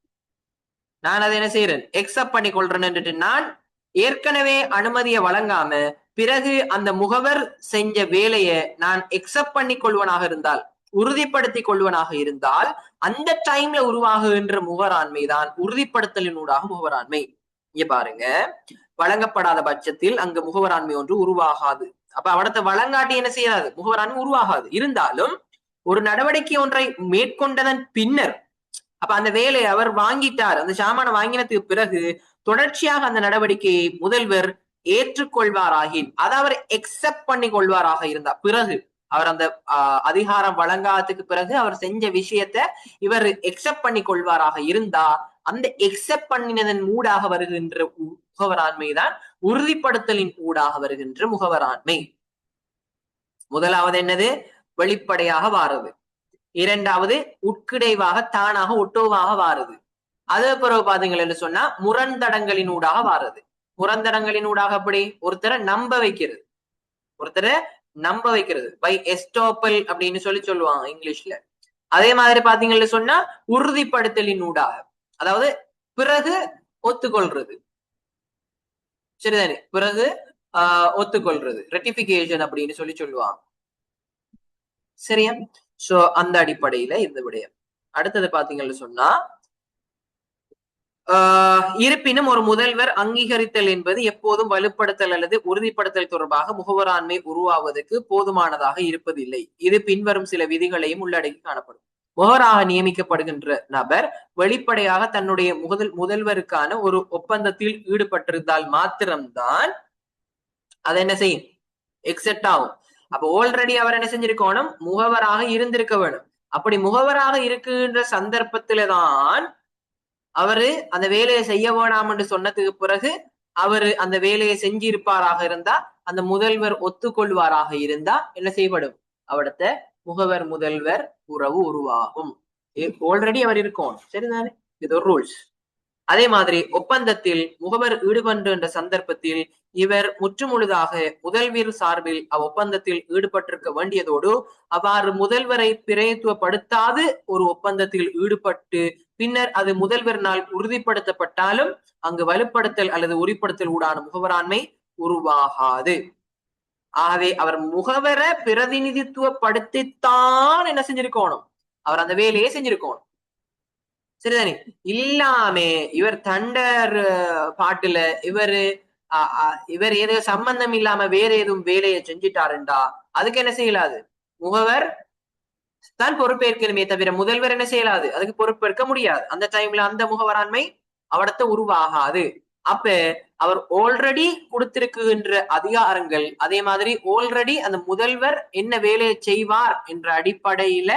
நான் அதை என்ன செய்யறேன், எக்ஸப்ட் பண்ணி கொள்றேன்னுட்டு நான் ஏற்கனவே அனுமதியை வழங்காம பிறகு அந்த முகவர் செஞ்ச வேலையை நான் எக்ஸப்ட் பண்ணி கொள்வனாக இருந்தால், உறுதிப்படுத்திக் கொள்வனாக இருந்தால், அந்த டைம்ல உருவாகுகின்ற முகவராண்மை தான் உறுதிப்படுத்தலினூடாக முகவராண்மை. இங்க பாருங்க, வழங்கப்படாத பட்சத்தில் அங்கு முகவராண்மை ஒன்று உருவாகாது. அப்ப அவடத்தை வழங்காட்டி என்ன செய்யாது, முகவராண்மை உருவாகாது. இருந்தாலும் ஒரு நடவடிக்கை ஒன்றை மேற்கொண்டதன் பின்னர், அப்ப அந்த வேலையை அவர் வாங்கிட்டார், அந்த சாமான வாங்கினதுக்கு பிறகு தொடர்ச்சியாக அந்த நடவடிக்கையை முதல்வர் ஏற்றுக்கொள்வாராகில், அதை அவர் எக்ஸப்ட் பண்ணி கொள்வாராக இருந்தா, பிறகு அவர் அந்த அதிகாரம் வழங்காததுக்கு பிறகு அவர் செஞ்ச விஷயத்த இவர் எக்ஸப்ட் பண்ணி கொள்வாராக இருந்தா, அந்த எக்ஸப்ட் பண்ணினதன் ஊடாக வருகின்ற முகவராண்மை தான் உறுதிப்படுத்தலின் ஊடாக வருகின்ற முகவராண்மை. முதலாவது என்னது, வெளிப்படையாக வாருது. இரண்டாவது உட்கிடைவாக தானாக ஒட்டோவாக வாருது. அதே பிறகு பாத்தீங்கன்னு சொன்னா முரண்தடங்களின் ஊடாக வாருது. முரண்தடங்களின் ஊடாக அப்படி ஒருத்தரை நம்ப வைக்கிறது, ஒருத்தரை நம்ப வைக்கிறது, பை எஸ்டோப்பல் அப்படின்னு சொல்லுவாங்க இங்கிலீஷ்ல. அதே மாதிரி பாத்தீங்கன்னு சொன்னா உறுதிப்படுத்தலின் ஊடாக, அதாவது பிறகு ஒத்துக்கொள்றது. சரிதானே? பிறகு ஒத்துக்கொள்றது, ரெட்டிபிகேஷன் அப்படின்னு சொல்லுவாங்க. சரியா? சோ அந்த அடிப்படையில இந்த விடயம். அடுத்தது பாத்தீங்கன்னு சொன்னா, இருப்பினும் ஒரு முதல்வர் அங்கீகரித்தல் என்பது எப்போதும் வலுப்படுத்தல் அல்லது உறுதிப்படுத்தல் தொடர்பாக முகவராண்மை உருவாவதற்கு போதுமானதாக இருப்பதில்லை. இது பின்வரும் சில விதிகளையும் உள்ளடக்கி காணப்படும். முகவராக நியமிக்கப்படுகின்ற நபர் வெளிப்படையாக தன்னுடைய முதல்வருக்கான ஒரு ஒப்பந்தத்தில் ஈடுபட்டிருந்தால் மாத்திரம்தான் அது என்ன செய்யும், எக்ஸெப்ட் ஆகும். அப்ப ஆல்ரெடி அவர் என்ன செஞ்சிருக்கணும், முகவராக இருந்திருக்க வேணும். அப்படி முகவராக இருக்கின்ற சந்தர்ப்பத்தில தான் அவரு அந்த வேலையை செய்ய வேணாம் என்று சொன்னதுக்கு பிறகு அவரு அந்த வேலையை செஞ்சிருப்பாராக இருந்தா, அந்த முதல்வர் ஒத்துக்கொள்வாராக இருந்தா என்ன செய்யப்படும், அவடத்த முகவர் முதல்வர் உறவு உருவாகும். ஆல்ரெடி அவர் இருக்கணும். சரிதானே? இது ஒரு ரூல்ஸ். அதே மாதிரி ஒப்பந்தத்தில் முகவர் ஈடுபடுகின்ற சந்தர்ப்பத்தில் இவர் முற்றுமுழுதாக முதல்வர் சார்பில் ஒப்பந்தத்தில் ஈடுபட்டிருக்க வேண்டியதோடு, அவ்வாறு முதல்வரை பிரதித்துவப்படுத்தாது ஒரு ஒப்பந்தத்தில் ஈடுபட்டு பின்னர் அது முதல்வரினால் உறுதிப்படுத்தப்பட்டாலும் அங்கு வலுப்படுத்தல் அல்லது உறுதிப்படுத்தல் ஊடான முகவராண்மை உருவாகாது. ஆகவே அவர் முகவரை பிரதிநிதித்துவப்படுத்தித்தான் என்ன செஞ்சிருக்கணும், அவர் அந்த வேலையை செஞ்சிருக்கணும். சரிதானே? இல்லாமே இவர் தண்டர் பாட்டுல இவர் ஏதோ சம்பந்தம் இல்லாம வேற எதுவும் வேலையை செஞ்சிட்டாருண்டா அதுக்கு என்ன செய்யலாது, முகவர் தான் பொறுப்பேற்கணுமே தவிர முதல்வர் என்ன செய்யலாது, அதுக்கு பொறுப்பேற்க முடியாது. அந்த டைம்ல அந்த முகவராண்மை அவடத்த உருவாகாது. அப்ப அவர் ஆல்ரெடி கொடுத்திருக்கின்ற அதிகாரங்கள், அதே மாதிரி ஆல்ரெடி அந்த முதல்வர் என்ன வேலையை செய்வார் என்ற அடிப்படையில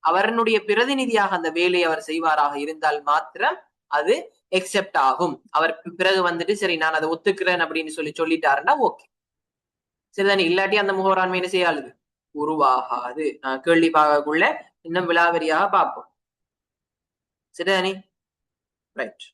அவருடைய பிரதிநிதியாக அந்த வேலையை அவர் செய்வாராக இருந்தால் மாத்திரம் அது எக்ஸெப்ட் ஆகும். அவர் பிறகு வந்துட்டு சரி நான் அதை ஒத்துக்கிறேன் அப்படின்னு சொல்லிட்டாருன்னா ஓகே. சரிதானே? இல்லாட்டி அந்த முகவராண்மை என்ன செய்யாது, உருவாகாது. கேள்வி பார்க்கக்குள்ள இன்னும் விலாவரியாக பார்ப்போம். சரிதானே? ரைட்.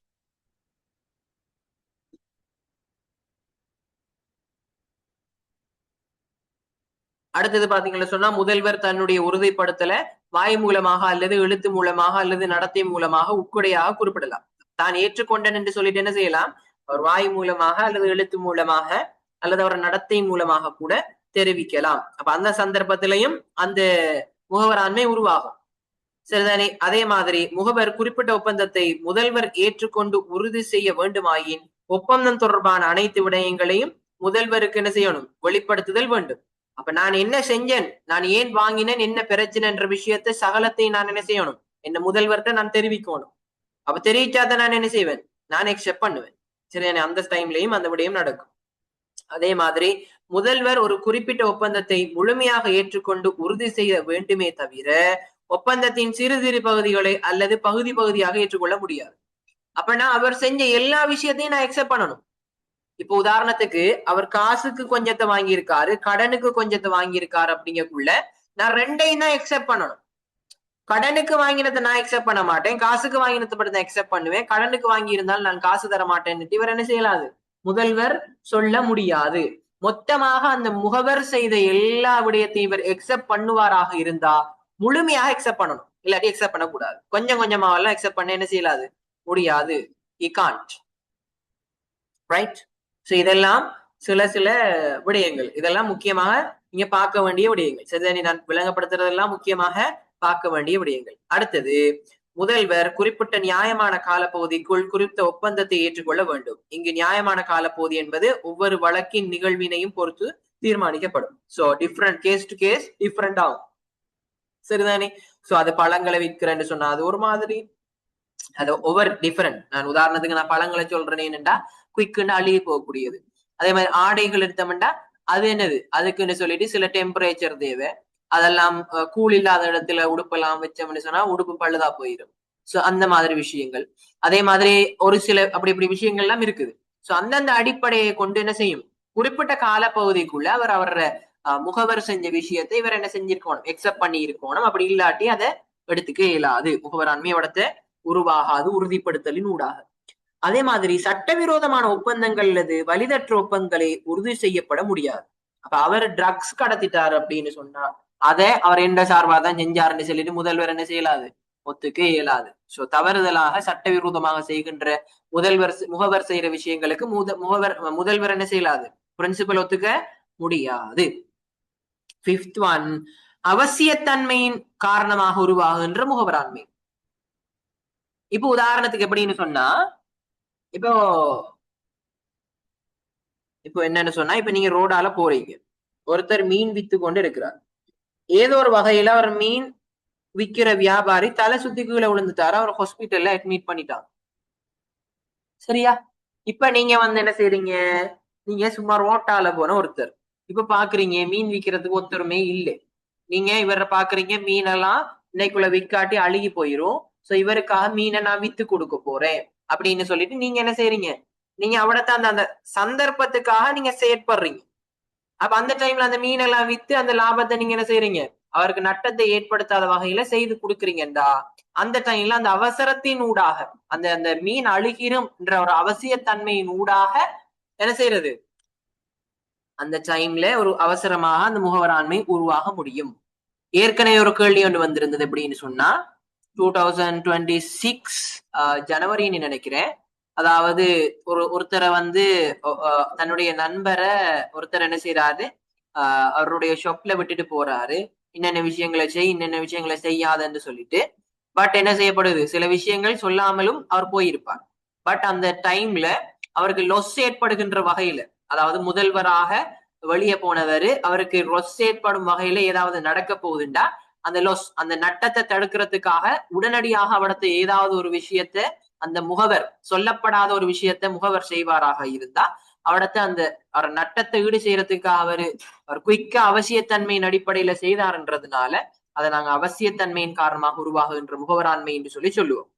அடுத்தது பாத்தீங்கன்னு சொன்னா, முதல்வர் தன்னுடைய உறுதிப்படுத்தல வாய் மூலமாக அல்லது எழுத்து மூலமாக அல்லது நடத்தை மூலமாக உட்கொடையாக குறிப்பிடலாம். தான் ஏற்றுக்கொண்டேன் என்று சொல்லிட்டு என்ன செய்யலாம், அவர் வாய் மூலமாக அல்லது எழுத்து மூலமாக அல்லது அவர் நடத்தை மூலமாக கூட தெரிவிக்கலாம். அப்ப அந்த சந்தர்ப்பத்திலையும் அந்த முகவராண்மை உருவாகும். சரிதானே? அதே மாதிரி முகவர் குறிப்பிட்ட ஒப்பந்தத்தை முதல்வர் ஏற்றுக்கொண்டு உறுதி செய்ய வேண்டுமாயின் ஒப்பந்தம் தொடர்பான அனைத்து விடயங்களையும் முதல்வருக்கு என்ன செய்யணும், வெளிப்படுத்துதல் வேண்டும். அப்ப நான் என்ன செஞ்சேன், நான் ஏன் வாங்கினேன், என்ன பிரச்சனை என்ற விஷயத்தை சகலத்தை நான் என்ன செய்யணும், என்ன முதல்வர்கிட்ட நான் தெரிவிக்கணும். அப்ப தெரிவிச்சாதான் நான் என்ன செய்வேன், நான் எக்ஸெப்ட் பண்ணுவேன். சரிதானே? அந்த டைம்லயும் அந்த விடயம் நடக்கும். அதே மாதிரி முதல்வர் ஒரு குறிப்பிட்ட ஒப்பந்தத்தை முழுமையாக ஏற்றுக்கொண்டு உறுதி செய்ய வேண்டுமே தவிர ஒப்பந்தத்தின் சிறு சிறு பகுதிகளை அல்லது பகுதி பகுதியாக ஏற்றுக்கொள்ள முடியாது. அப்பனா அவர் செஞ்ச எல்லா விஷயத்தையும் நான் எக்ஸெப்ட் பண்ணணும். இப்ப உதாரணத்துக்கு அவர் காசுக்கு கொஞ்சத்தை வாங்கியிருக்காரு, கடனுக்கு கொஞ்சத்தை வாங்கியிருக்காரு அப்படிங்கக்குள்ள நான் ரெண்டையும் தான் எக்ஸெப்ட் பண்ணணும். கடனுக்கு வாங்கினதை நான் எக்ஸெப்ட் பண்ண மாட்டேன், காசுக்கு வாங்கினதை பற்றி தான் எக்ஸெப்ட் பண்ணுவேன். கடனுக்கு வாங்கி இருந்தால் நான் காசு தர மாட்டேன்னு இவர் என்ன செய்யலாது, முதல்வர் சொல்ல முடியாது. மொத்தமாக அந்த முகவர் செய்த எல்லா விடயத்தையும் இவர் எக்ஸெப்ட் பண்ணுவாராக இருந்தா முழுமையாக எக்ஸெப்ட் பண்ணணும், இல்லாட்டி எக்ஸெப்ட் பண்ணக்கூடாது. கொஞ்சம் கொஞ்சமா எல்லாம் எக்ஸெப்ட் பண்ண என்ன செய்யலாது, முடியாது. he can't. ரைட்? சோ இதெல்லாம் சில சில விடயங்கள், இதெல்லாம் முக்கியமாக நீங்க பார்க்க வேண்டிய விடயங்கள். சரி, நான் விளங்கப்படுத்துறதெல்லாம் முக்கியமாக பார்க்க வேண்டிய விடயங்கள். அடுத்தது, முதல்வர் குறிப்பிட்ட நியாயமான காலப்பகுதிக்குள் குறித்த ஒப்பந்தத்தை ஏற்றுக்கொள்ள வேண்டும். இங்கு நியாயமான காலப்பகுதி என்பது ஒவ்வொரு வழக்கின் நிகழ்வினையும் பொறுத்து தீர்மானிக்கப்படும். So different case to case different ஆகும். சரிதானே? சோ அது பழங்களை விற்கிறேன்னு சொன்னா அது ஒரு மாதிரி, அது ஒவ்வொரு டிஃபரெண்ட். நான் உதாரணத்துக்கு நான் பழங்களை சொல்றேன் என்னண்டா குயிக்குன்னு அழுகி போகக்கூடியது. அதே மாதிரி ஆடைகள் எடுத்தோம்னா அது என்னது, அதுக்குன்னு சொல்லிட்டு சில டெம்பரேச்சர் தேவை. அதெல்லாம் கூல் இல்லாத இடத்துல உடுப்பெல்லாம் வச்சோம்னு சொன்னா உடுப்பு பழுதா போயிடும். சோ அந்த மாதிரி விஷயங்கள். அதே மாதிரி ஒரு சில அப்படி இப்படி விஷயங்கள் எல்லாம் இருக்குது. சோ அந்தந்த அடிப்படையை கொண்டு என்ன செய்யும், குறிப்பிட்ட காலப்பகுதிக்குள்ள அவர் அவர முகவர் செஞ்ச விஷயத்தை இவர் என்ன செஞ்சிருக்கணும், எக்ஸெப்ட் பண்ணி இருக்கணும். அப்படி இல்லாட்டி அதை எடுத்துக்க இயலாது, முகவராண்மையோடத்தை உருவாகாது உறுதிப்படுத்தலின் ஊடாக. அதே மாதிரி சட்டவிரோதமான ஒப்பந்தங்கள் அல்லது வலிதற்ற ஒப்பந்தங்களை உறுதி செய்யப்பட முடியாது. அப்ப அவர் ட்ரக்ஸ் கடத்திட்டாரு அப்படின்னு சொன்னா அதை அவர் எந்த சார்பா தான் செஞ்சாருன்னு சொல்லிட்டு முதல்வர் என்ன செய்யலாது, ஒத்துக்க இயலாது. சோ தவறுதலாக சட்டவிரோதமாக செய்கின்ற முகவர் செய்யற விஷயங்களுக்கு முதல்வர் என்ன செய்யலாது, பிரின்சிபல் ஒத்துக்க முடியாது. பிப்த் ஒன், அவசியத்தன்மையின் காரணமாக உருவாகுகின்ற முகவராண்மை. இப்போ உதாரணத்துக்கு எப்படின்னு சொன்னா, இப்போ இப்போ என்னன்னு சொன்னா, இப்ப நீங்க ரோடால போறீங்க, ஒருத்தர் மீன் வித்து கொண்டு இருக்கிறார். ஏதோ ஒரு வகையில அவர் மீன் விக்கிற வியாபாரி தலை சுத்தி கீழே விழுந்துட்டாரு, அவர் ஹாஸ்பிட்டல்ல அட்மிட் பண்ணிட்டாங்க. சரியா? இப்ப நீங்க வந்து என்ன செய்றீங்க, நீங்க சும்மா ரோட்டால போன ஒருத்தர், இப்ப பாக்குறீங்க மீன் விக்கிறதுக்கு ஒருத்தருமே இல்லை. நீங்க இவரை பாக்குறீங்க, மீனெல்லாம் இன்னைக்குள்ள விற்காட்டி அழுகி போயிரும். சோ இவருக்காக மீனை நான் வித்து கொடுக்க போறேன் அப்படின்னு சொல்லிட்டு நீங்க என்ன செய்றீங்க, நீங்க அவ்வளவுதான் அந்த சந்தர்ப்பத்துக்காக நீங்க செயற்படுறீங்க. அப்ப அந்த டைம்ல அந்த மீனெல்லாம் வித்து அந்த லாபத்தை நீங்க என்ன செய்றீங்க, அவருக்கு நட்டத்தை ஏற்படுத்தாத வகையில செய்து கொடுக்குறீங்கடா. அந்த டைம்ல அந்த அவசரத்தின் ஊடாக, அந்த அந்த மீன் அழுகிரும் என்ற ஒரு அவசியத்தன்மையின் ஊடாக என்ன செய்யறது, அந்த டைம்ல ஒரு அவசரமாக அந்த முகவராண்மை உருவாக முடியும். ஏற்கனவே ஒரு கேள்வி ஒன்று வந்திருந்தது எப்படின்னு சொன்னா, 2026 ஜனவரின்னு நினைக்கிறேன். அதாவது ஒருத்தரை வந்து தன்னுடைய நண்பரை ஒருத்தர் என்ன செய்யறாரு, அவருடைய ஷாப்ல விட்டுட்டு போறாரு. என்னென்ன விஷயங்களை செய், என்னென்ன விஷயங்களை செய்யாதுன்னு சொல்லிட்டு. பட் என்ன செய்யப்படுது, சில விஷயங்கள் சொல்லாமலும் அவர் போயிருப்பார். பட் அந்த டைம்ல அவருக்கு லொஸ் ஏற்படுகின்ற வகையில, அதாவது முதல்வராக வெளியே போனவர், அவருக்கு லொஸ் ஏற்படும் வகையில ஏதாவது நடக்க போகுதுண்டா, அந்த லொஸ், அந்த நட்டத்தை தடுக்கிறதுக்காக உடனடியாக அவடத்தை ஏதாவது ஒரு விஷயத்த அந்த முகவர், சொல்லப்படாத ஒரு விஷயத்த முகவர் செய்வாராக இருந்தா அவடத்தை அந்த அவர் நட்டத்தை ஈடு செய்யறதுக்காக அவர் குயிக்கா அவசியத்தன்மையின் அடிப்படையில செய்தார்ன்றதுனால அதை நாங்க அவசியத்தன்மையின் காரணமாக உருவாகுகின்ற முகவராண்மை என்று சொல்லி சொல்லுவோம்.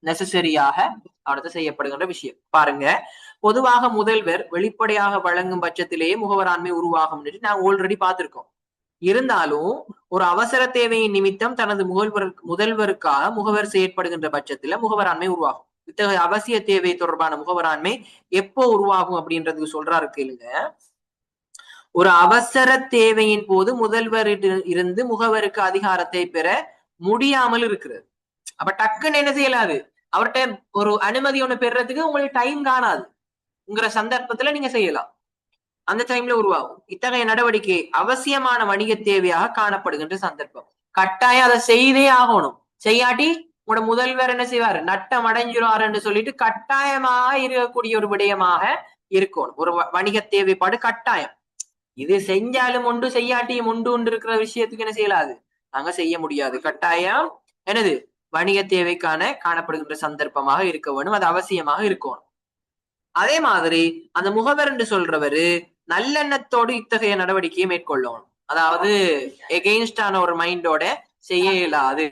நெசசரியாக அவரது செய்யப்படுகின்ற விஷயம். பாருங்க, பொதுவாக முதல்வர் வெளிப்படையாக வழங்கும் பட்சத்திலேயே முகவராண்மை உருவாகும் நாங்க ஆல்ரெடி பார்த்திருக்கோம். இருந்தாலும் ஒரு அவசர தேவையின் நிமித்தம் தனது முதல்வருக்காக முகவர் செயற்படுகின்ற பட்சத்துல முகவராண்மை உருவாகும். இத்தகைய அவசிய தேவை தொடர்பான முகவராண்மை எப்போ உருவாகும் அப்படின்றதுக்கு சொல்றாரு கேளுங்க. ஒரு அவசர தேவையின் போது முதல்வரிடம் இருந்து முகவருக்கு அதிகாரத்தை பெற முடியாமல் இருக்கிறது. அப்ப டக்குன்னு என்ன செய்யலாது, அவர்கிட்ட ஒரு அனுமதி ஒண்ணு பெறறதுக்கு உங்களுக்கு டைம் காணாதுங்கிற சந்தர்ப்பத்துல நீங்க செய்யலாம். அந்த டைம்ல உருவாகும். இத்தகைய நடவடிக்கை அவசியமான வணிக தேவையாக காணப்படுகின்ற சந்தர்ப்பம். கட்டாயம் அதை செய்தே ஆகணும். செய்யாட்டி உங்களோட முதல்வர் என்ன செய்வாரு, நட்டம் அடைஞ்சிருவாருன்னு சொல்லிட்டு கட்டாயமாக இருக்கக்கூடிய ஒரு விடயமாக இருக்கணும். ஒரு வணிக தேவைப்பாடு கட்டாயம். இது செஞ்சாலும் உண்டு, செய்யாட்டியும் உண்டு இருக்கிற விஷயத்துக்கு என்ன செய்யலாது, நாங்க செய்ய முடியாது. கட்டாயம் என்னது, வணிக தேவைக்கான காணப்படுகின்ற சந்தர்ப்பமாக இருக்க வேணும், அது அவசியமாக இருக்கணும். அதே மாதிரி அந்த முகவர் என்று சொல்றவரு நல்லெண்ணத்தோடு இத்தகைய நடவடிக்கையை மேற்கொள்ளணும். அதாவது எகெயின்ஸ்டான ஒரு மைண்டோட செய்ய இயலாது.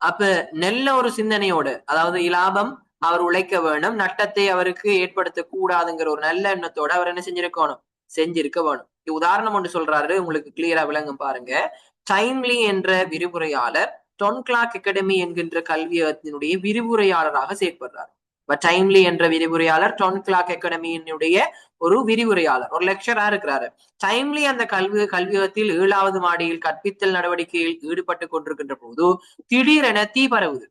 அப்ப நல்ல ஒரு சிந்தனையோட, அதாவது லாபம் அவர் உழைக்க வேணும், நட்டத்தை அவருக்கு ஏற்படுத்த கூடாதுங்கிற ஒரு நல்ல எண்ணத்தோட அவர் என்ன செஞ்சிருக்கணும், செஞ்சிருக்க வேணும். உதாரணம் ஒன்று சொல்றாரு, உங்களுக்கு கிளியரா விளங்கும் பாருங்க. டைம்லி என்ற விரிவுரையாளர் டொன் கிளாக் அகாடமி என்கின்ற கல்வியகத்தினுடைய விரிவுரையாளராக செயற்படுறார். டைம்லி என்ற விரிவுரையாளர் டொன் கிளாக் அகாடமியினுடைய ஒரு விரிவுரையாளர், ஒரு லெக்சரா இருக்கிறாரு. டைம்லி அந்த கல்வியகத்தில் 7வது மாடியில் கற்பித்தல் நடவடிக்கையில் ஈடுபட்டு கொண்டிருக்கின்ற போது திடீரென தீ பரவுது.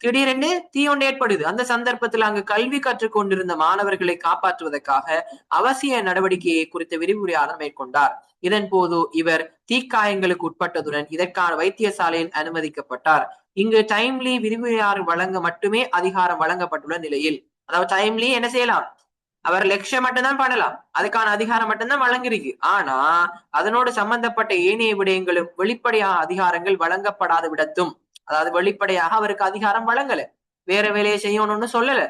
திடீரென்று தீ ஒன்று ஏற்படுது. அந்த சந்தர்ப்பத்தில் அங்கு கல்வி கற்றுக் கொண்டிருந்த மாணவர்களை காப்பாற்றுவதற்காக அவசிய நடவடிக்கையை குறித்த விரிவுரையாளர் மேற்கொண்டார். இதன் போது இவர் தீக்காயங்களுக்கு உட்பட்டதுடன் இதற்கான வைத்தியசாலையில் அனுமதிக்கப்பட்டார். இங்கு டைம்லி விரிவுரையாளர் வழங்க மட்டுமே அதிகாரம் வழங்கப்பட்டுள்ள நிலையில், அதாவது டைம்லி என்ன செய்யலாம், அவர் லட்சியம் மட்டும்தான் பண்ணலாம், அதுக்கான அதிகாரம் மட்டும்தான் வழங்கிருக்கு. ஆனா அதனோடு சம்பந்தப்பட்ட ஏனைய விடயங்களும் வெளிப்படையாக அதிகாரங்கள் வழங்கப்படாத விடத்தும், அதாவது வெளிப்படையாக அவருக்கு அதிகாரம் வழங்கல, வேற வேலையை செய்யணும்னு சொல்லல,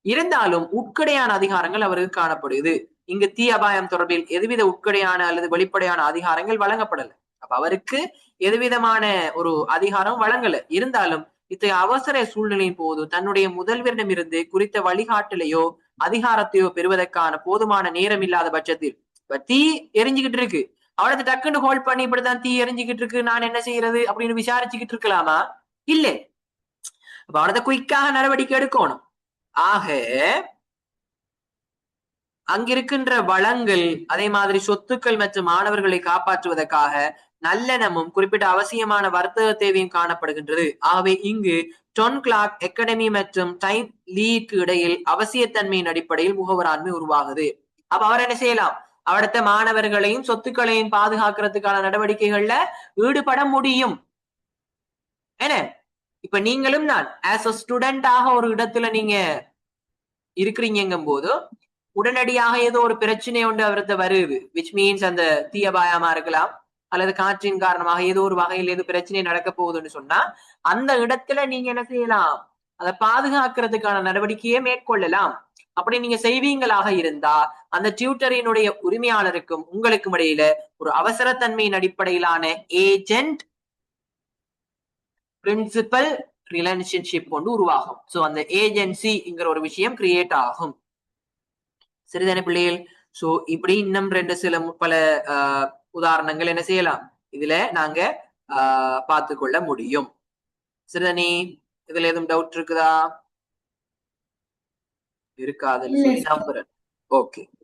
இருந்தாலும் உட்கடையான அதிகாரங்கள் அவருக்கு காணப்படுது. இங்கு தீ அபாயம் தொடர்பில் எதுவித உட்கடையான அல்லது வெளிப்படையான அதிகாரங்கள் வழங்கப்படல. அப்ப அவருக்கு எதுவிதமான ஒரு அதிகாரம் வழங்கல. இருந்தாலும் இத்தகைய அவசர சூழ்நிலையின் போது தன்னுடைய முதல்வரிடமிருந்து குறித்த வழிகாட்டலையோ அதிகாரத்தையோ பெறுவதற்கான போதுமான நேரம் இல்லாத பட்சத்தில், இப்ப தீ எரிஞ்சுக்கிட்டு இருக்கு, அவனது டக்குன்னு ஹோல்ட் பண்ணி இப்படித்தான் தீ எரிஞ்சுக்கிட்டு இருக்கு, நான் என்ன செய்யறது அப்படின்னு விசாரிச்சுக்கிட்டு இருக்கலாமா? இல்ல. அப்ப அவனதை குயிக்காக நடவடிக்கை எடுக்கணும். ஆக அங்கிருக்கின்ற வளங்கள், அதே மாதிரி சொத்துக்கள் மற்றும் மாணவர்களை காப்பாற்றுவதற்காக நல்லெண்ணமும் குறிப்பிட்ட அவசியமான வர்த்தக தேவையும் காணப்படுகின்றது. ஆகவே இங்கு டொன் கிளாக் அகாடமி மற்றும் டைம் லீக்கு இடையில் அவசியத்தன்மையின் அடிப்படையில் முகவராண்மை உருவாகுது. அப்ப அவர் என்ன செய்யலாம், அவரது மாணவர்களையும் சொத்துக்களையும் பாதுகாக்கிறதுக்கான நடவடிக்கைகள்ல ஈடுபட முடியும். என்ன, இப்ப நீங்களும் நான் ஆஸ் அ ஸ்டூடெண்டாக ஒரு இடத்துல நீங்க இருக்கிறீங்கும் போது உடனடியாக ஏதோ ஒரு பிரச்சனை ஒன்று அவரது வருது, விச் மீன்ஸ் அந்த தீயபாயமா இருக்கலாம் அல்லது காற்றின் காரணமாக ஏதோ ஒரு வகையில் ஏதோ பிரச்சனை நடக்க போகுதுன்னு சொன்னா அந்த இடத்துல நீங்க என்ன செய்யலாம், அதை பாதுகாக்கிறதுக்கான நடவடிக்கையை மேற்கொள்ளலாம். அப்படி நீங்க செய்வீங்களாக இருந்தா அந்த டியூட்டரினுடைய உரிமையாளருக்கும் உங்களுக்கும் இடையில ஒரு அவசரத்தன்மையின் அடிப்படையிலான ஏஜென்ட் பிரின்சிபல் ரிலேஷன்ஷிப் கொண்டு உருவாகும். சோ அந்த ஏஜென்சிங்கிற ஒரு விஷயம் கிரியேட் ஆகும். சரிதானே பிள்ளைகள்? சோ இப்படி இன்னும் சில பல உதாரணங்கள் என்ன செய்யலாம், இதுல நாங்க பார்த்து கொள்ள முடியும். சரிதானே? இதுல எதுவும் டவுட் இருக்குதா? இருக்காதுன்னு சொல்லி நம்புறேன். ஓகே.